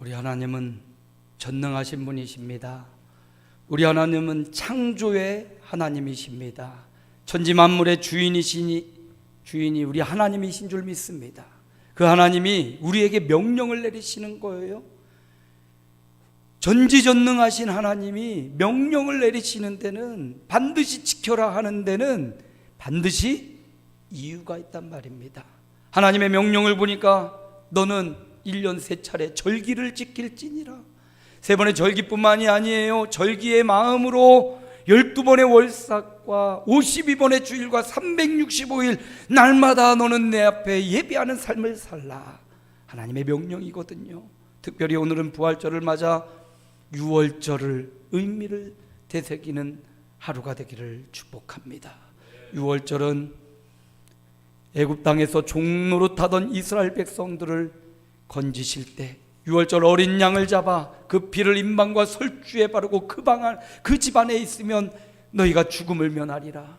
우리 하나님은 전능하신 분이십니다. 우리 하나님은 창조의 하나님이십니다. 천지 만물의 주인이 우리 하나님이신 줄 믿습니다. 그 하나님이 우리에게 명령을 내리시는 거예요. 전지전능하신 하나님이 명령을 내리시는 데는, 반드시 지켜라 하는 데는 반드시 이유가 있단 말입니다. 하나님의 명령을 보니까 너는 1년 3차례 절기를 지킬지니라. 3번의 절기뿐만이 아니에요. 절기의 마음으로 12번의 월삭과 52번의 주일과 365일 날마다 너는 내 앞에 예배하는 삶을 살라. 하나님의 명령이거든요. 특별히 오늘은 부활절을 맞아 유월절을 의미를 되새기는 하루가 되기를 축복합니다. 유월절은 애굽 땅에서 종노릇하던 이스라엘 백성들을 건지실 때 유월절 어린 양을 잡아 그 피를 임방과 설주에 바르고 그 집안에 있으면 너희가 죽음을 면하리라.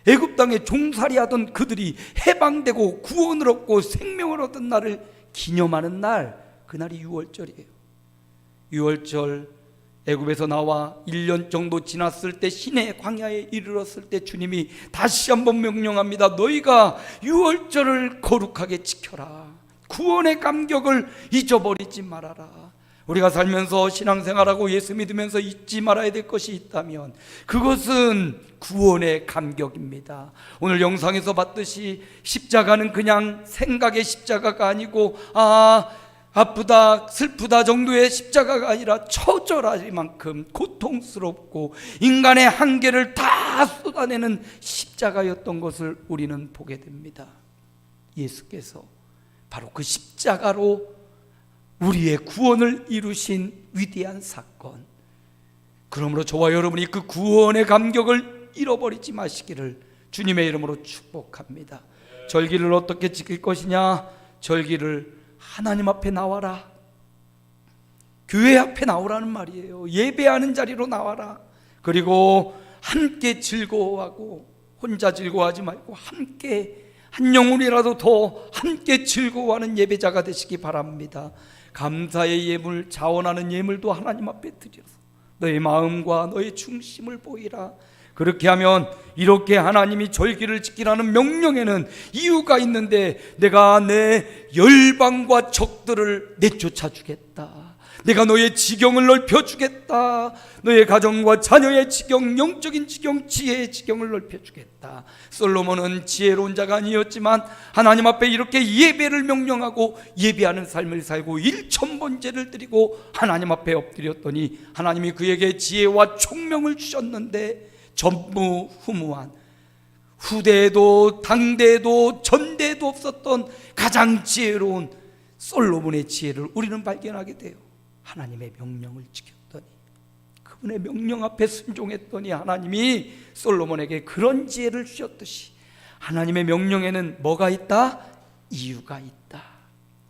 애굽 땅에 종살이하던 그들이 해방되고 구원을 얻고 생명을 얻은 날을 기념하는 날, 그날이 유월절이에요. 유월절, 애굽에서 나와 1년 정도 지났을 때 시내 광야에 이르렀을 때 주님이 다시 한번 명령합니다. 너희가 유월절을 거룩하게 지켜라. 구원의 감격을 잊어버리지 말아라. 우리가 살면서 신앙생활하고 예수 믿으면서 잊지 말아야 될 것이 있다면 그것은 구원의 감격입니다. 오늘 영상에서 봤듯이 십자가는 그냥 생각의 십자가가 아니고 아프다 슬프다 정도의 십자가가 아니라 처절할 만큼 고통스럽고 인간의 한계를 다 쏟아내는 십자가였던 것을 우리는 보게 됩니다. 예수께서 바로 그 십자가로 우리의 구원을 이루신 위대한 사건. 그러므로 저와 여러분이 그 구원의 감격을 잃어버리지 마시기를 주님의 이름으로 축복합니다. 절기를 어떻게 지킬 것이냐? 절기를 하나님 앞에 나와라. 교회 앞에 나오라는 말이에요. 예배하는 자리로 나와라. 그리고 함께 즐거워하고, 혼자 즐거워하지 말고 함께 한 영혼이라도 더 함께 즐거워하는 예배자가 되시기 바랍니다. 감사의 예물, 자원하는 예물도 하나님 앞에 드려서 너의 마음과 너의 중심을 보이라. 그렇게 하면 이렇게 하나님이 절기를 지키라는 명령에는 이유가 있는데, 내가 내 열방과 적들을 내쫓아 주겠다. 내가 너의 지경을 넓혀주겠다. 너의 가정과 자녀의 지경, 영적인 지경, 지혜의 지경을 넓혀주겠다. 솔로몬은 지혜로운 자가 아니었지만 하나님 앞에 이렇게 예배를 명령하고 예배하는 삶을 살고 1000번제를 드리고 하나님 앞에 엎드렸더니 하나님이 그에게 지혜와 총명을 주셨는데, 전무후무한, 후대에도 당대에도 전대에도 없었던 가장 지혜로운 솔로몬의 지혜를 우리는 발견하게 돼요. 하나님의 명령을 지켰더니, 그분의 명령 앞에 순종했더니 하나님이 솔로몬에게 그런 지혜를 주셨듯이 하나님의 명령에는 뭐가 있다? 이유가 있다.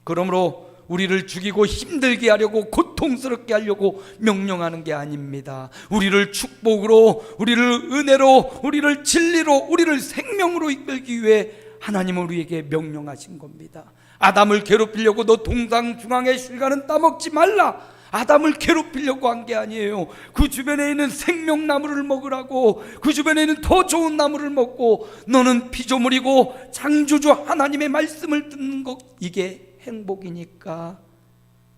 그러므로 우리를 죽이고 힘들게 하려고, 고통스럽게 하려고 명령하는 게 아닙니다. 우리를 축복으로, 우리를 은혜로, 우리를 진리로, 우리를 생명으로 이끌기 위해 하나님은 우리에게 명령하신 겁니다. 아담을 괴롭히려고 너 동상 중앙의 실과는 따먹지 말라. 아담을 괴롭히려고 한 게 아니에요. 그 주변에 있는 생명나무를 먹으라고, 그 주변에 있는 더 좋은 나무를 먹고 너는 피조물이고 창조주 하나님의 말씀을 듣는 것, 이게 행복이니까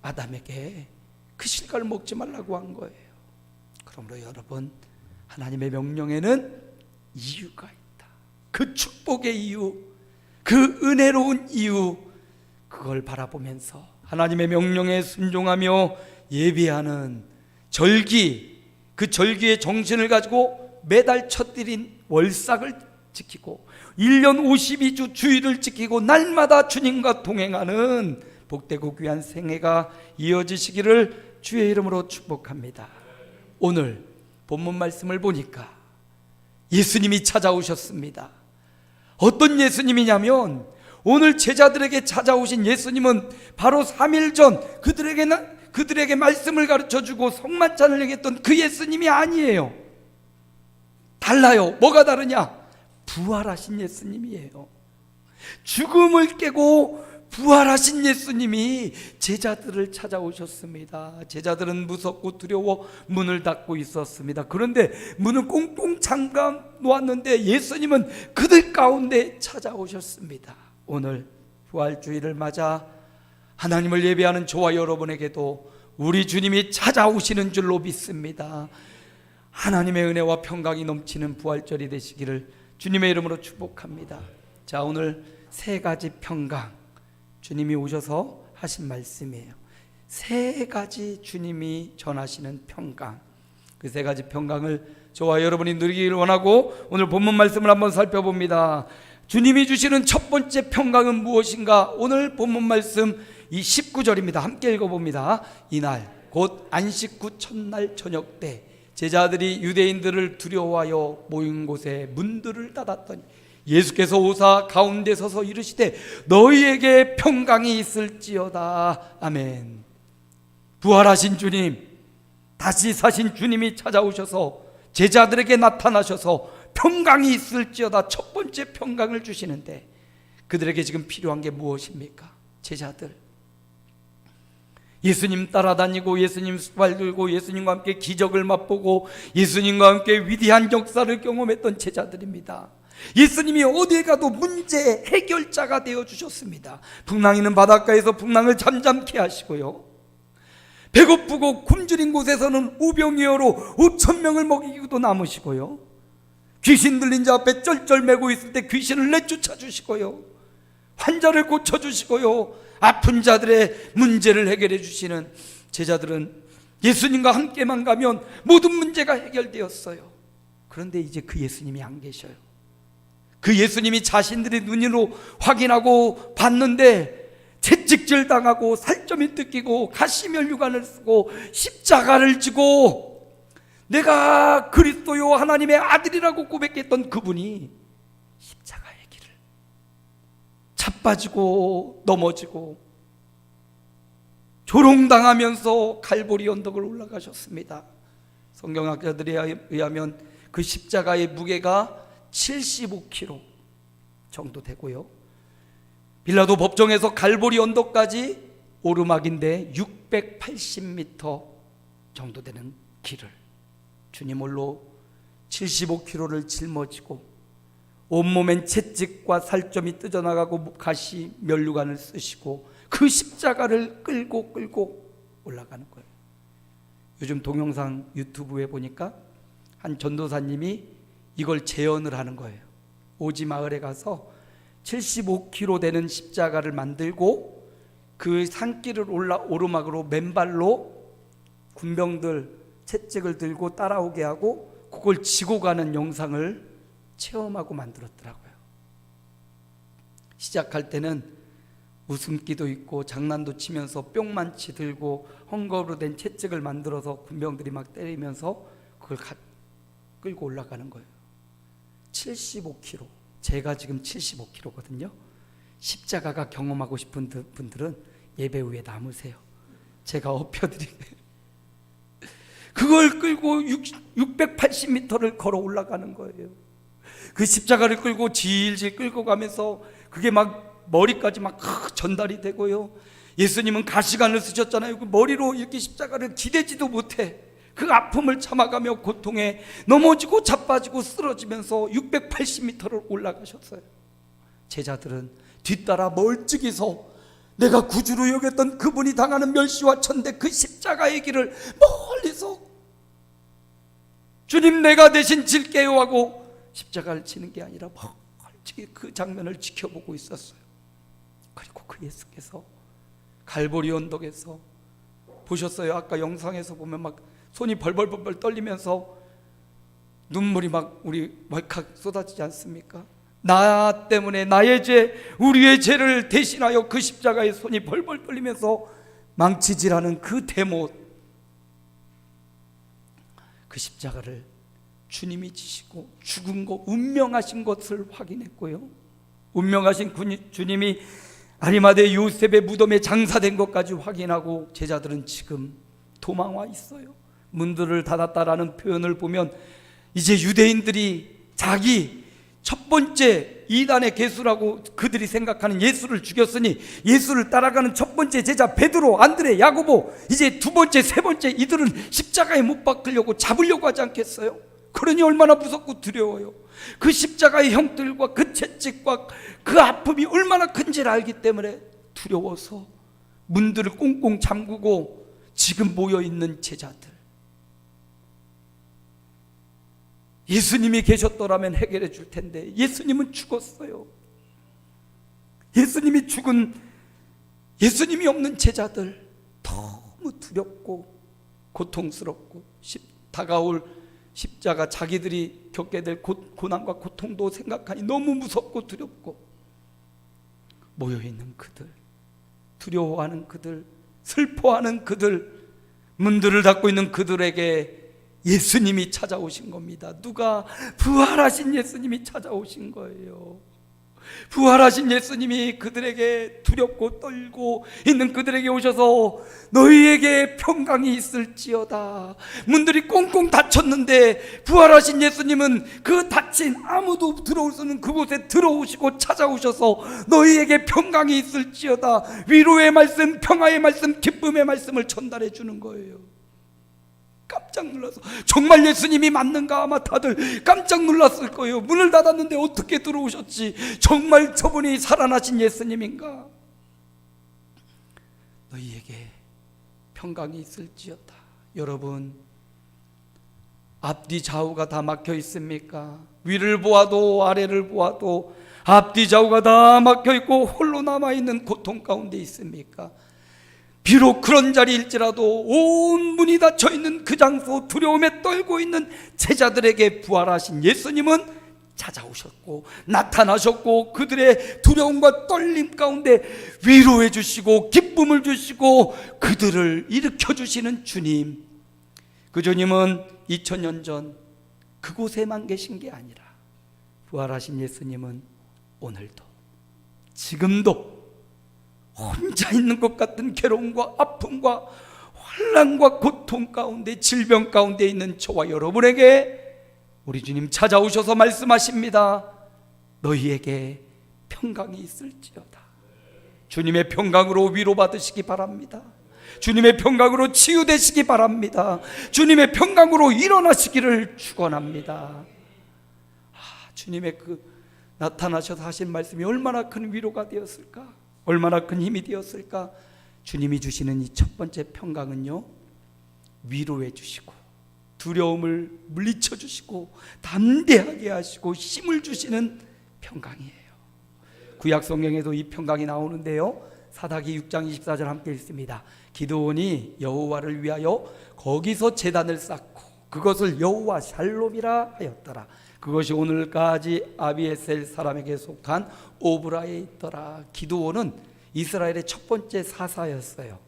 아담에게 그 실과를 먹지 말라고 한 거예요. 그러므로 여러분, 하나님의 명령에는 이유가 있다. 그 축복의 이유, 그 은혜로운 이유, 그걸 바라보면서 하나님의 명령에 순종하며 예배하는 절기, 그 절기의 정신을 가지고 매달 첫일인 월삭을 지키고 1년 52주 주일을 지키고 날마다 주님과 동행하는 복되고 귀한 생애가 이어지시기를 주의 이름으로 축복합니다. 오늘 본문 말씀을 보니까 예수님이 찾아오셨습니다. 어떤 예수님이냐면, 오늘 제자들에게 찾아오신 예수님은 바로 3일 전 그들에게 말씀을 가르쳐주고 성만찬을 얘기했던 그 예수님이 아니에요. 달라요. 뭐가 다르냐? 부활하신 예수님이에요. 죽음을 깨고 부활하신 예수님이 제자들을 찾아오셨습니다. 제자들은 무섭고 두려워 문을 닫고 있었습니다. 그런데 문을 꽁꽁 잠가 놓았는데 예수님은 그들 가운데 찾아오셨습니다. 오늘 부활주의를 맞아 하나님을 예배하는 저와 여러분에게도 우리 주님이 찾아오시는 줄로 믿습니다. 하나님의 은혜와 평강이 넘치는 부활절이 되시기를 주님의 이름으로 축복합니다. 자, 오늘 세 가지 평강, 주님이 오셔서 하신 말씀이에요. 세 가지 주님이 전하시는 평강, 그 세 가지 평강을 저와 여러분이 누리기를 원하고 오늘 본문 말씀을 한번 살펴봅니다. 주님이 주시는 첫 번째 평강은 무엇인가? 오늘 본문 말씀 이 19절입니다. 함께 읽어봅니다. 이날 곧 안식구 첫날 저녁 때 제자들이 유대인들을 두려워하여 모인 곳에 문들을 닫았더니 예수께서 오사 가운데 서서 이르시되 너희에게 평강이 있을지어다. 아멘. 부활하신 주님, 다시 사신 주님이 찾아오셔서 제자들에게 나타나셔서 평강이 있을지어다 첫 번째 평강을 주시는데 그들에게 지금 필요한 게 무엇입니까? 제자들, 예수님 따라다니고 예수님 수발 들고 예수님과 함께 기적을 맛보고 예수님과 함께 위대한 역사를 경험했던 제자들입니다. 예수님이 어디에 가도 문제 해결자가 되어주셨습니다. 풍랑이는 바닷가에서 풍랑을 잠잠케 하시고요, 배고프고 굶주린 곳에서는 우병이어로 5,000명을 먹이기도 남으시고요, 귀신 들린 자 앞에 쩔쩔매고 있을 때 귀신을 내쫓아 주시고요, 환자를 고쳐주시고요, 아픈 자들의 문제를 해결해 주시는 제자들은 예수님과 함께만 가면 모든 문제가 해결되었어요. 그런데 이제 그 예수님이 안 계셔요. 그 예수님이 자신들의 눈으로 확인하고 봤는데 채찍질 당하고 살점이 뜯기고 가시면류관을 쓰고 십자가를 지고 내가 그리스도요 하나님의 아들이라고 고백했던 그분이 십자가의 길을 자빠지고 넘어지고 조롱당하면서 갈보리 언덕을 올라가셨습니다. 성경학자들에 의하면 그 십자가의 무게가 75kg 정도 되고요, 빌라도 법정에서 갈보리 언덕까지 오르막인데 680m 정도 되는 길을 주님 홀로 75kg를 짊어지고 온몸엔 채찍과 살점이 뜯어나가고 가시 면류관을 쓰시고 그 십자가를 끌고 올라가는 거예요. 요즘 동영상 유튜브에 보니까 한 전도사님이 이걸 재현을 하는 거예요. 오지 마을에 가서 75kg 되는 십자가를 만들고 그 산길을 오르막으로 맨발로 군병들 채찍을 들고 따라오게 하고 그걸 지고 가는 영상을 체험하고 만들었더라고요. 시작할 때는 웃음기도 있고 장난도 치면서 뿅만치 들고 헝겊으로 된 채찍을 만들어서 군병들이 막 때리면서 그걸 끌고 올라가는 거예요. 75kg, 제가 지금 75kg거든요. 십자가가 경험하고 싶은 분들은 예배 후에 남으세요. 제가 엎혀드릴게요. 그걸 끌고 680m를 걸어 올라가는 거예요. 그 십자가를 끌고 질질 끌고 가면서 그게 막 머리까지 막 전달이 되고요, 예수님은 가시관을 쓰셨잖아요. 그 머리로 이렇게 십자가를 기대지도 못해 그 아픔을 참아가며 고통에 넘어지고 자빠지고 쓰러지면서 680m를 올라가셨어요. 제자들은 뒤따라 멀찍이서 내가 구주로 여겼던 그분이 당하는 멸시와 천대 그 십자가의 길을 멀리서 주님 내가 대신 질게요 하고 십자가를 치는 게 아니라 멀찍이 그 장면을 지켜보고 있었어요. 그리고 그 예수께서 갈보리 언덕에서 보셨어요? 아까 영상에서 보면 막 손이 벌벌 떨리면서 눈물이 막 우리 멀칵 쏟아지지 않습니까? 나 때문에 나의 죄, 우리의 죄를 대신하여 그 십자가에 손이 벌벌 떨리면서 망치질하는 그 대못, 그 십자가를 주님이 지시고 죽은 것, 운명하신 것을 확인했고요, 운명하신 주님이 아리마대 요셉의 무덤에 장사된 것까지 확인하고 제자들은 지금 도망와 있어요. 문들을 닫았다라는 표현을 보면 이제 유대인들이 자기 첫 번째 이단의 개수라고 그들이 생각하는 예수를 죽였으니 예수를 따라가는 첫 번째 제자 베드로, 안드레, 야고보, 이제 두 번째, 세 번째 이들은 십자가에 못 박으려고 잡으려고 하지 않겠어요? 그러니 얼마나 무섭고 두려워요. 그 십자가의 형들과 그 채찍과 그 아픔이 얼마나 큰지를 알기 때문에 두려워서 문들을 꽁꽁 잠그고 지금 모여있는 제자들, 예수님이 계셨더라면 해결해 줄 텐데 예수님은 죽었어요. 예수님이 죽은, 예수님이 없는 제자들, 너무 두렵고 고통스럽고 다가올 십자가, 자기들이 겪게 될 고난과 고통도 생각하니 너무 무섭고 두렵고, 모여있는 그들, 두려워하는 그들, 슬퍼하는 그들, 문들을 닫고 있는 그들에게 예수님이 찾아오신 겁니다. 누가? 부활하신 예수님이 찾아오신 거예요. 부활하신 예수님이 그들에게 두렵고 떨고 있는 그들에게 오셔서 너희에게 평강이 있을지어다. 문들이 꽁꽁 닫혔는데 부활하신 예수님은 그 닫힌 아무도 들어올 수 없는 그곳에 들어오시고 찾아오셔서 너희에게 평강이 있을지어다. 위로의 말씀, 평화의 말씀, 기쁨의 말씀을 전달해 주는 거예요. 깜짝 놀라서, 정말 예수님이 맞는가? 아마 다들 깜짝 놀랐을 거예요. 문을 닫았는데 어떻게 들어오셨지? 정말 저분이 살아나신 예수님인가? 너희에게 평강이 있을지어다. 여러분, 앞뒤 좌우가 다 막혀 있습니까? 위를 보아도 아래를 보아도 앞뒤 좌우가 다 막혀 있고 홀로 남아있는 고통 가운데 있습니까? 비록 그런 자리일지라도 온 문이 닫혀 있는 그 장소, 두려움에 떨고 있는 제자들에게 부활하신 예수님은 찾아오셨고 나타나셨고 그들의 두려움과 떨림 가운데 위로해 주시고 기쁨을 주시고 그들을 일으켜 주시는 주님, 그 주님은 2000년 전 그곳에만 계신 게 아니라 부활하신 예수님은 오늘도, 지금도 혼자 있는 것 같은 괴로움과 아픔과 환난과 고통 가운데, 질병 가운데 있는 저와 여러분에게 우리 주님 찾아오셔서 말씀하십니다. 너희에게 평강이 있을지어다. 주님의 평강으로 위로받으시기 바랍니다. 주님의 평강으로 치유되시기 바랍니다. 주님의 평강으로 일어나시기를 축원합니다. 주님의 그 나타나셔서 하신 말씀이 얼마나 큰 위로가 되었을까? 얼마나 큰 힘이 되었을까? 주님이 주시는 이 첫 번째 평강은요, 위로해 주시고 두려움을 물리쳐 주시고 담대하게 하시고 힘을 주시는 평강이에요. 구약 성경에도 이 평강이 나오는데요, 사사기 6장 24절 함께 읽습니다. 기드온이 여호와를 위하여 거기서 제단을 쌓고 그것을 여호와 샬롬이라 하였더라. 그것이 오늘까지 아비에셀 사람에게 속한 오브라에 있더라. 기드온은 이스라엘의 첫 번째 사사였어요.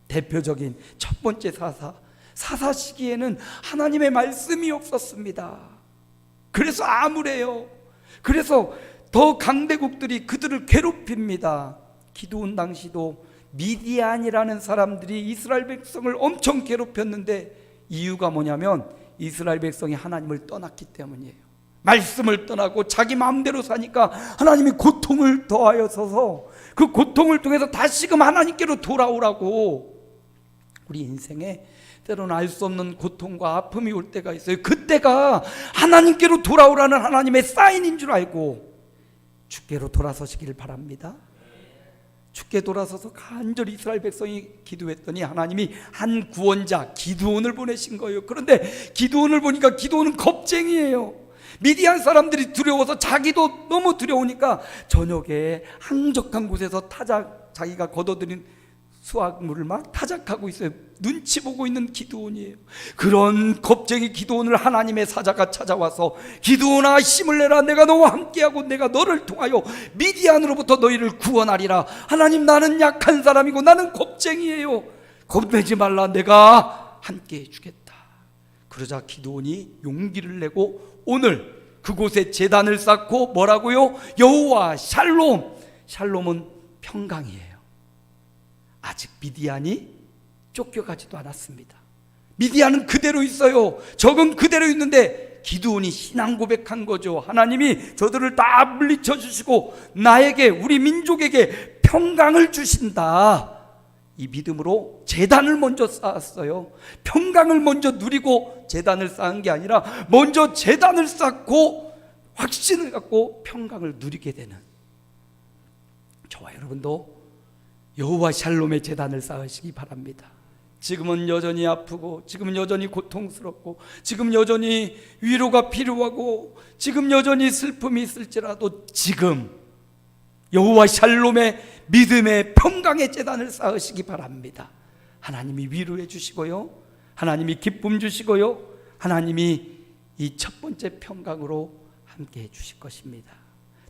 대표적인 첫 번째 사사 시기에는 하나님의 말씀이 없었습니다. 그래서 암울해요. 그래서 더 강대국들이 그들을 괴롭힙니다. 기드온 당시도 미디안이라는 사람들이 이스라엘 백성을 엄청 괴롭혔는데 이유가 뭐냐면 이스라엘 백성이 하나님을 떠났기 때문이에요. 말씀을 떠나고 자기 마음대로 사니까 하나님이 고통을 더하여서서 그 고통을 통해서 다시금 하나님께로 돌아오라고. 우리 인생에 때로는 알 수 없는 고통과 아픔이 올 때가 있어요. 그때가 하나님께로 돌아오라는 하나님의 사인인 줄 알고 주께로 돌아서시기를 바랍니다. 주께 돌아서서 간절히 이스라엘 백성이 기도했더니 하나님이 한 구원자 기드온을 보내신 거예요. 그런데 기드온을 보니까 기드온은 겁쟁이에요. 미디안 사람들이 두려워서 자기도 너무 두려우니까 저녁에 한적한 곳에서 자기가 걷어들인 수확물을 막 타작하고 있어요. 눈치 보고 있는 기드온이에요. 그런 겁쟁이 기드온을 하나님의 사자가 찾아와서 기드온아 힘을 내라. 내가 너와 함께하고 내가 너를 통하여 미디안으로부터 너희를 구원하리라. 하나님, 나는 약한 사람이고 나는 겁쟁이에요. 겁내지 말라. 내가 함께해 주겠다. 그러자 기드온이 용기를 내고 오늘 그곳에 제단을 쌓고 뭐라고요? 여호와 샬롬. 샬롬은 평강이에요. 아직 미디안이 쫓겨가지도 않았습니다. 미디안은 그대로 있어요. 적은 그대로 있는데 기드온이 신앙 고백한 거죠. 하나님이 저들을 다 물리쳐 주시고 나에게, 우리 민족에게 평강을 주신다. 이 믿음으로 제단을 먼저 쌓았어요. 평강을 먼저 누리고 제단을 쌓은 게 아니라 먼저 제단을 쌓고 확신을 갖고 평강을 누리게 되는, 저와 여러분도 여호와 샬롬의 제단을 쌓으시기 바랍니다. 지금은 여전히 아프고, 지금은 여전히 고통스럽고, 지금 여전히 위로가 필요하고, 지금 여전히 슬픔이 있을지라도 지금 여호와 샬롬의 믿음의 평강의 제단을 쌓으시기 바랍니다. 하나님이 위로해 주시고요, 하나님이 기쁨 주시고요, 하나님이 이 첫 번째 평강으로 함께 해 주실 것입니다.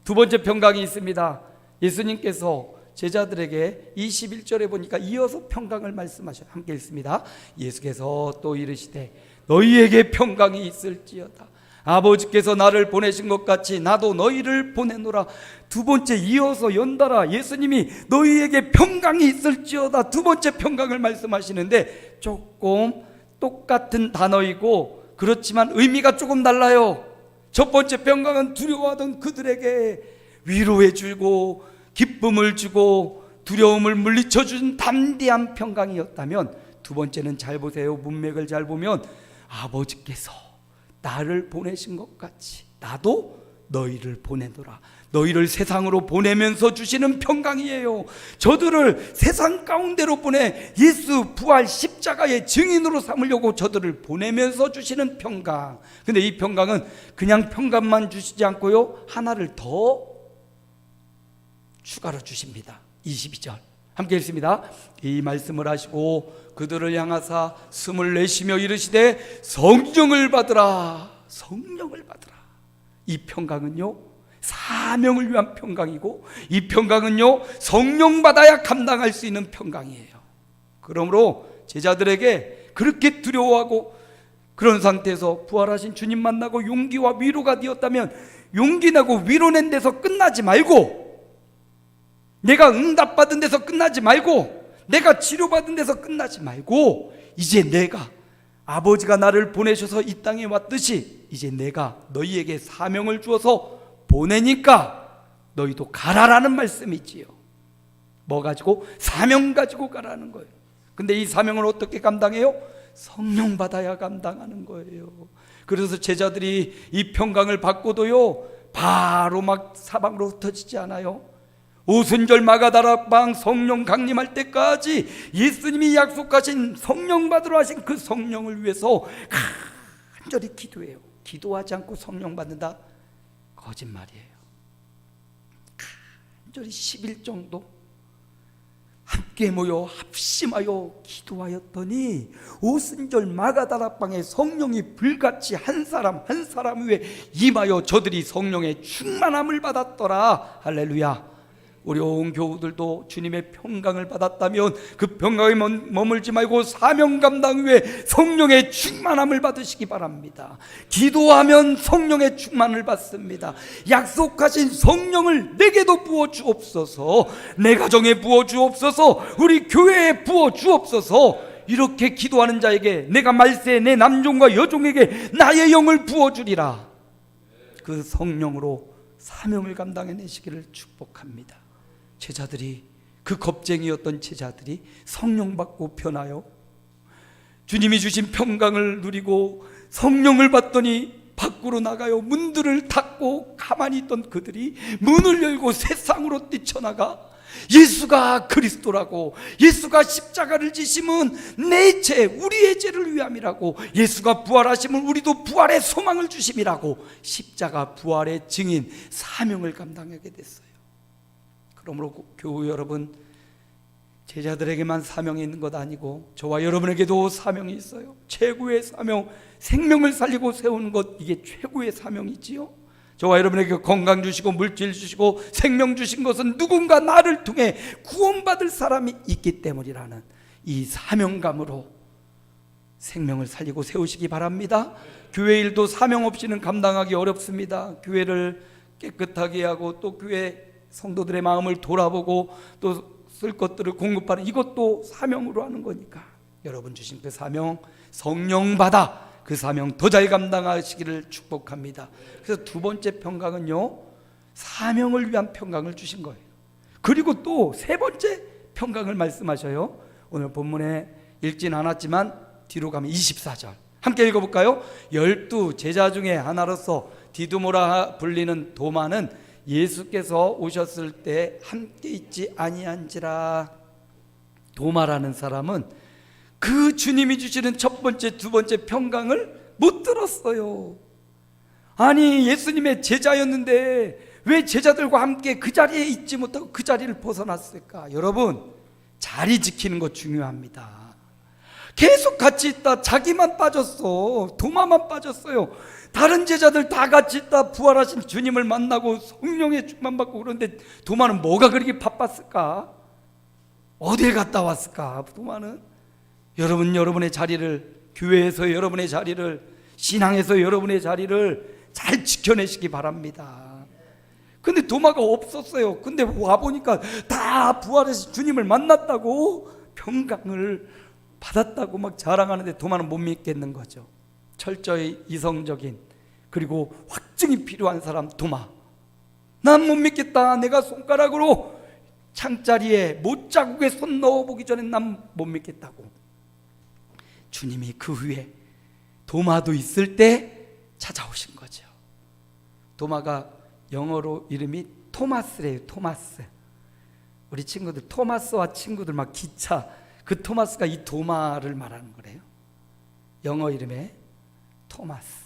두 번째 평강이 있습니다. 예수님께서 제자들에게 21절에 보니까 이어서 평강을 말씀하셔요. 함께 읽습니다. 예수께서 또 이르시되 너희에게 평강이 있을지어다. 아버지께서 나를 보내신 것 같이 나도 너희를 보내노라. 두 번째 이어서 연달아 예수님이 너희에게 평강이 있을지어다, 두 번째 평강을 말씀하시는데 조금 똑같은 단어이고 그렇지만 의미가 조금 달라요. 첫 번째 평강은 두려워하던 그들에게 위로해 주고 기쁨을 주고 두려움을 물리쳐 준 담대한 평강이었다면, 두 번째는 잘 보세요. 문맥을 잘 보면 아버지께서 나를 보내신 것 같이 나도 너희를 보내노라. 너희를 세상으로 보내면서 주시는 평강이에요. 저들을 세상 가운데로 보내 예수 부활 십자가의 증인으로 삼으려고 저들을 보내면서 주시는 평강. 근데 이 평강은 그냥 평강만 주시지 않고요, 하나를 더 추가로 주십니다. 22절 함께 읽습니다. 이 말씀을 하시고 그들을 향하사 숨을 내쉬며 이르시되 성령을 받으라. 성령을 받으라. 이 평강은요, 사명을 위한 평강이고, 이 평강은요, 성령 받아야 감당할 수 있는 평강이에요. 그러므로 제자들에게 그렇게 두려워하고 그런 상태에서 부활하신 주님 만나고 용기와 위로가 되었다면, 용기 내고 위로 낸 데서 끝나지 말고, 내가 응답받은 데서 끝나지 말고, 내가 치료받은 데서 끝나지 말고, 이제 내가 아버지가 나를 보내셔서 이 땅에 왔듯이 이제 내가 너희에게 사명을 주어서 보내니까 너희도 가라라는 말씀이지요. 뭐 가지고? 사명 가지고 가라는 거예요. 근데 이 사명을 어떻게 감당해요? 성령 받아야 감당하는 거예요. 그래서 제자들이 이 평강을 받고도요, 바로 막 사방으로 흩어지지 않아요. 오순절 마가다락방 성령 강림할 때까지 예수님이 약속하신 성령 받으러 하신 그 성령을 위해서 간절히 기도해요. 기도하지 않고 성령 받는다? 거짓말이에요. 간절히 10일 정도 함께 모여 합심하여 기도하였더니 오순절 마가다락방에 성령이 불같이 한 사람 한 사람 위에 임하여 저들이 성령의 충만함을 받았더라. 할렐루야. 우리 온 교우들도 주님의 평강을 받았다면 그 평강에 머물지 말고 사명 감당 위에 성령의 충만함을 받으시기 바랍니다. 기도하면 성령의 충만을 받습니다. 약속하신 성령을 내게도 부어 주옵소서, 내 가정에 부어 주옵소서, 우리 교회에 부어 주옵소서. 이렇게 기도하는 자에게 내가 말세 내 남종과 여종에게 나의 영을 부어 주리라. 그 성령으로 사명을 감당해내시기를 축복합니다. 제자들이, 그 겁쟁이였던 제자들이 성령 받고 변하여 주님이 주신 평강을 누리고 성령을 받더니 밖으로 나가요. 문들을 닫고 가만히 있던 그들이 문을 열고 세상으로 뛰쳐나가 예수가 그리스도라고, 예수가 십자가를 지심은 내 죄, 우리의 죄를 위함이라고, 예수가 부활하심은 우리도 부활의 소망을 주심이라고 십자가 부활의 증인 사명을 감당하게 됐어요. 그러므로 교우 여러분, 제자들에게만 사명이 있는 것 아니고 저와 여러분에게도 사명이 있어요. 최고의 사명, 생명을 살리고 세우는 것, 이게 최고의 사명이지요. 저와 여러분에게 건강 주시고 물질 주시고 생명 주신 것은 누군가 나를 통해 구원받을 사람이 있기 때문이라는 이 사명감으로 생명을 살리고 세우시기 바랍니다. 교회 일도 사명 없이는 감당하기 어렵습니다. 교회를 깨끗하게 하고 또 교회 성도들의 마음을 돌아보고 또 쓸 것들을 공급하는, 이것도 사명으로 하는 거니까 여러분 주신 그 사명 성령 받아 그 사명 더 잘 감당하시기를 축복합니다. 그래서 두 번째 평강은요, 사명을 위한 평강을 주신 거예요. 그리고 또 세 번째 평강을 말씀하셔요. 오늘 본문에 읽진 않았지만 뒤로 가면 24절 함께 읽어볼까요? 12 제자 중에 하나로서 디두모라 불리는 도마는 예수께서 오셨을 때 함께 있지 아니한지라. 도마라는 사람은 그 주님이 주시는 첫 번째, 두 번째 평강을 못 들었어요. 아니, 예수님의 제자였는데 왜 제자들과 함께 그 자리에 있지 못하고 그 자리를 벗어났을까? 여러분, 자리 지키는 거 중요합니다. 계속 같이 있다 자기만 빠졌어. 도마만 빠졌어요. 다른 제자들 다 같이 있다 부활하신 주님을 만나고 성령의 충만 받고 그런데 도마는 뭐가 그렇게 바빴을까? 어딜 갔다 왔을까? 도마는 여러분, 여러분의 자리를, 교회에서 여러분의 자리를, 신앙에서 여러분의 자리를 잘 지켜내시기 바랍니다. 근데 도마가 없었어요. 근데 와보니까 다 부활하신 주님을 만났다고 평강을 받았다고 막 자랑하는데 도마는 못 믿겠는 거죠. 철저히 이성적인, 그리고 확증이 필요한 사람 도마. 난 못 믿겠다. 내가 손가락으로 창자리에 못자국에 손 넣어보기 전에 난 못 믿겠다고. 주님이 그 후에 도마도 있을 때 찾아오신 거죠. 도마가 영어로 이름이 토마스래요. 토마스. 우리 친구들 토마스와 친구들 막 기차, 그 토마스가 이 도마를 말하는 거래요. 영어 이름에 토마스.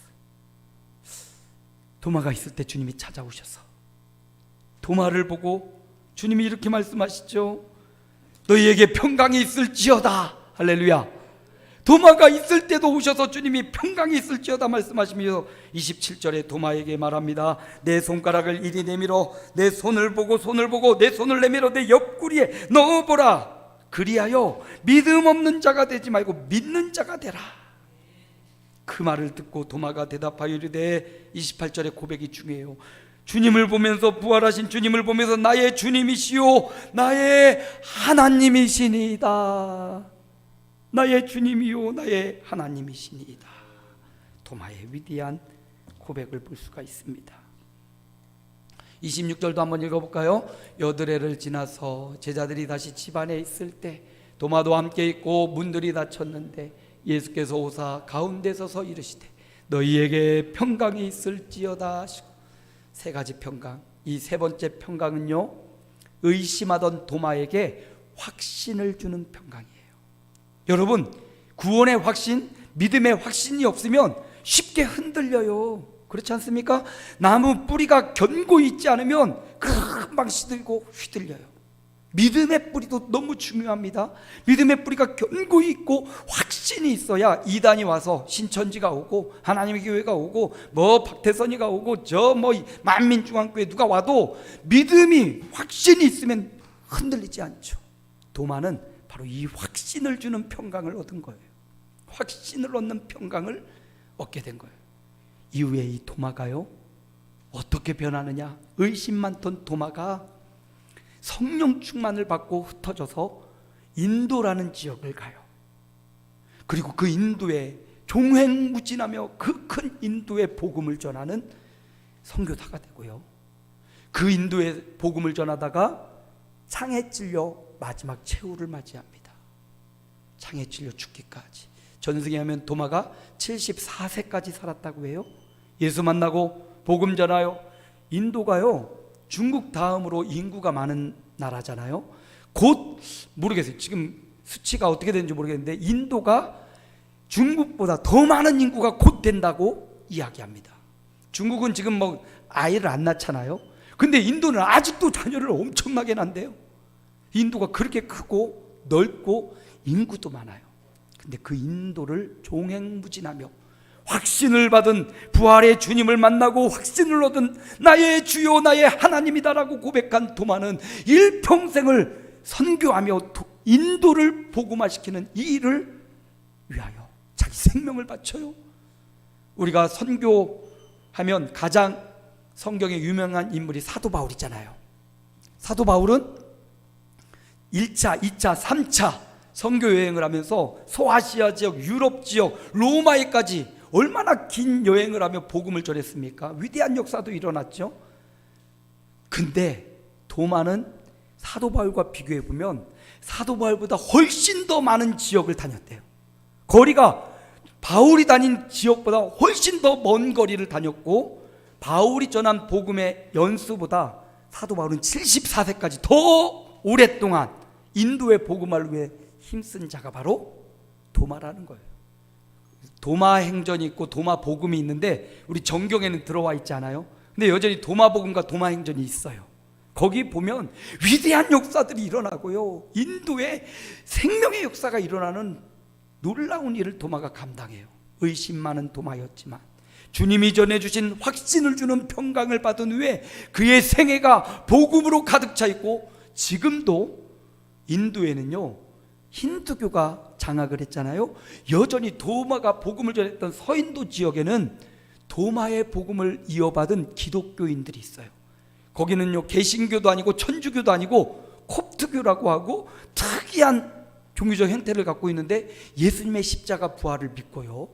도마가 있을 때 주님이 찾아오셔서 도마를 보고 주님이 이렇게 말씀하시죠. 너희에게 평강이 있을지어다. 할렐루야. 도마가 있을 때도 오셔서 주님이 평강이 있을지어다 말씀하시며 27절에 도마에게 말합니다. 내 손가락을 이리 내밀어 내 손을 보고 내 손을 내밀어 내 옆구리에 넣어보라. 그리하여 믿음 없는 자가 되지 말고 믿는 자가 되라. 그 말을 듣고 도마가 대답하여 이르되 28절의 고백이 중요해요. 주님을 보면서, 부활하신 주님을 보면서 나의 주님이시요 나의 하나님이시니이다. 나의 주님이요 나의 하나님이시니이다. 도마의 위대한 고백을 볼 수가 있습니다. 26절도 한번 읽어볼까요? 여드레를 지나서 제자들이 다시 집안에 있을 때 도마도 함께 있고 문들이 닫혔는데 예수께서 오사 가운데 서서 이르시되 너희에게 평강이 있을지어다 하시고. 세 가지 평강. 이 세 번째 평강은요, 의심하던 도마에게 확신을 주는 평강이에요. 여러분, 구원의 확신, 믿음의 확신이 없으면 쉽게 흔들려요. 그렇지 않습니까? 나무 뿌리가 견고히 있지 않으면 금방 시들고 휘둘려요. 믿음의 뿌리도 너무 중요합니다. 믿음의 뿌리가 견고히 있고 확신이 있어야 이단이 와서 신천지가 오고 하나님의 교회가 오고 뭐 박태선이가 오고 저 뭐 만민중앙교회 누가 와도 믿음이 확신이 있으면 흔들리지 않죠. 도마는 바로 이 확신을 주는 평강을 얻은 거예요. 확신을 얻는 평강을 얻게 된 거예요. 이후에 이 도마가요, 어떻게 변하느냐? 의심 많던 도마가 성령 충만을 받고 흩어져서 인도라는 지역을 가요. 그리고 그 인도에 종횡무진하며 그 큰 인도의 복음을 전하는 선교사가 되고요. 그 인도의 복음을 전하다가 창에 찔려 마지막 최후를 맞이합니다. 창에 찔려 죽기까지. 전승에 하면 도마가 74세까지 살았다고 해요. 예수 만나고 복음 전하여. 인도가요, 중국 다음으로 인구가 많은 나라잖아요. 곧 모르겠어요. 지금 수치가 어떻게 되는지 모르겠는데 인도가 중국보다 더 많은 인구가 곧 된다고 이야기합니다. 중국은 지금 뭐 아이를 안 낳잖아요. 근데 인도는 아직도 자녀를 엄청나게 낳는데요. 인도가 그렇게 크고 넓고 인구도 많아요. 근데 그 인도를 종횡무진하며 확신을 받은, 부활의 주님을 만나고 확신을 얻은 나의 주요 나의 하나님이다라고 고백한 도마는 일평생을 선교하며 인도를 복음화시키는 이 일을 위하여 자기 생명을 바쳐요. 우리가 선교하면 가장 성경에 유명한 인물이 사도 바울이잖아요. 사도 바울은 1차, 2차, 3차 선교 여행을 하면서 소아시아 지역, 유럽 지역, 로마에까지 얼마나 긴 여행을 하며 복음을 전했습니까? 위대한 역사도 일어났죠. 근데 도마는 사도 바울과 비교해 보면 사도 바울보다 훨씬 더 많은 지역을 다녔대요. 거리가 바울이 다닌 지역보다 훨씬 더 먼 거리를 다녔고, 바울이 전한 복음의 연수보다 사도 바울은 74세까지 더 오랫동안 인도의 복음을 위해 힘쓴 자가 바로 도마라는 거예요. 도마 행전이 있고 도마 복음이 있는데 우리 정경에는 들어와 있지 않아요? 근데 여전히 도마 복음과 도마 행전이 있어요. 거기 보면 위대한 역사들이 일어나고요, 인도의 생명의 역사가 일어나는 놀라운 일을 도마가 감당해요. 의심 많은 도마였지만 주님이 전해주신 확신을 주는 평강을 받은 후에 그의 생애가 복음으로 가득 차 있고, 지금도 인도에는요 힌두교가 장악을 했잖아요. 여전히 도마가 복음을 전했던 서인도 지역에는 도마의 복음을 이어받은 기독교인들이 있어요. 거기는요 개신교도 아니고 천주교도 아니고 콥트교라고 하고 특이한 종교적 형태를 갖고 있는데 예수님의 십자가 부활을 믿고요,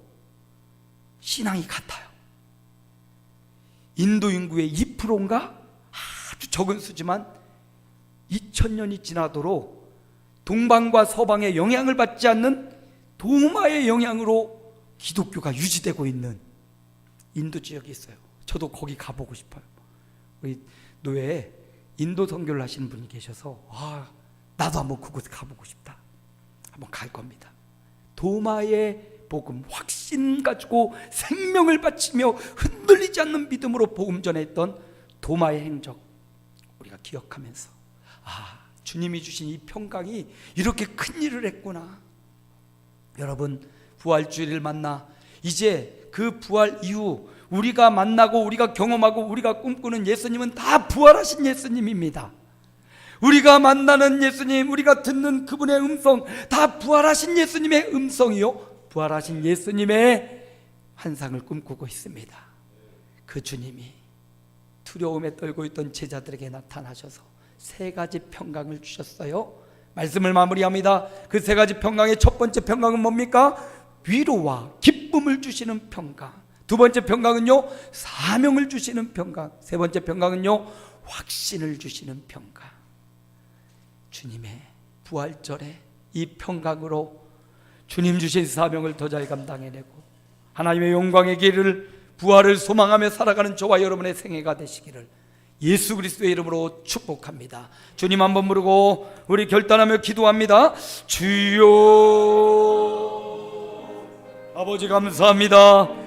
신앙이 같아요. 인도 인구의 2%인가 아주 적은 수지만 2000년이 지나도록 동방과 서방의 영향을 받지 않는 도마의 영향으로 기독교가 유지되고 있는 인도 지역이 있어요. 저도 거기 가보고 싶어요. 우리 노예에 인도 선교를 하시는 분이 계셔서 나도 한번 그곳에 가보고 싶다. 한번 갈 겁니다. 도마의 복음, 확신 가지고 생명을 바치며 흔들리지 않는 믿음으로 복음 전했던 도마의 행적, 우리가 기억하면서 주님이 주신 이 평강이 이렇게 큰 일을 했구나. 여러분, 부활주일을 만나 이제 그 부활 이후 우리가 만나고 우리가 경험하고 우리가 꿈꾸는 예수님은 다 부활하신 예수님입니다. 우리가 만나는 예수님, 우리가 듣는 그분의 음성, 다 부활하신 예수님의 음성이요, 부활하신 예수님의 환상을 꿈꾸고 있습니다. 그 주님이 두려움에 떨고 있던 제자들에게 나타나셔서 세 가지 평강을 주셨어요. 말씀을 마무리합니다. 그 세 가지 평강의 첫 번째 평강은 뭡니까? 위로와 기쁨을 주시는 평강. 두 번째 평강은요, 사명을 주시는 평강. 세 번째 평강은요, 확신을 주시는 평강. 주님의 부활절에 이 평강으로 주님 주신 사명을 더 잘 감당해내고 하나님의 영광의 길을, 부활을 소망하며 살아가는 저와 여러분의 생애가 되시기를 예수 그리스도의 이름으로 축복합니다. 주님 한번 부르고 우리 결단하며 기도합니다. 주여, 아버지 감사합니다.